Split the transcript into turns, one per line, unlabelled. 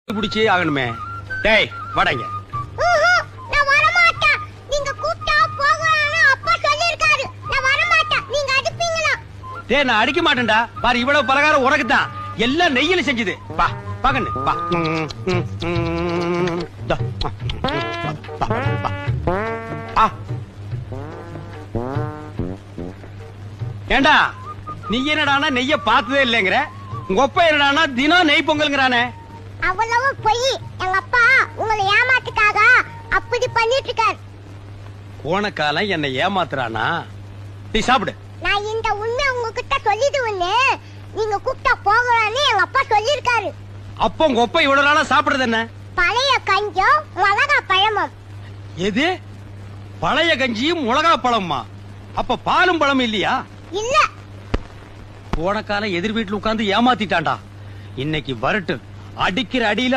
புடிச்சே ஆகணுமே. டேய் வாடங்க.
நான் வர மாட்டேன். நீங்க கூப்பிட்டா போகணும்னு அப்பா சொல்லிருக்காரு. நான் வர மாட்டேன். நீங்க அடிப்பீங்களா?
டேய் நான் அடிக்க மாட்டேன்டா. பாரு இவ்வளவு பலகாரம் உனக்கு தான். எல்லாம் நெய்யில செஞ்சது. பா பாகன்னு பா. டா. ஆ. ஏண்டா நீ என்னடானா நெய்ய பார்த்ததே இல்லங்கற. உங்க அப்பா என்னடானா தினம் நெய் பொங்கல்ங்கறானே.
அவ்வளவு பொய். எங்க அப்பா உங்களை ஏமாத்துக்காக அப்படி பண்ணிட்டு இருக்காரு.
போன காலம் என்ன ஏமாத்துறானா? நீ சாப்பிடு.
நான் இந்த உண்மை உங்ககிட்ட சொல்லிடுவேன்னு நீங்க கூப்பிட்டா போகணும்னு எங்க அப்பா சொல்லிருக்காரு.
அப்போ உங்க அப்பா இவ்வளவு நாளா சாப்பிடுறது என்ன?
பழைய கஞ்சம் மிளகா பழமும்.
எது? பழைய கஞ்சியும் மிளகா பழமா? அப்ப பாலும் பழமும் இல்லையா?
இல்ல.
போன காலம் எதிர் வீட்டுல உட்கார்ந்து ஏமாத்திட்டான்டா. இன்னைக்கு வரட்டு அடிக்கிற அடியில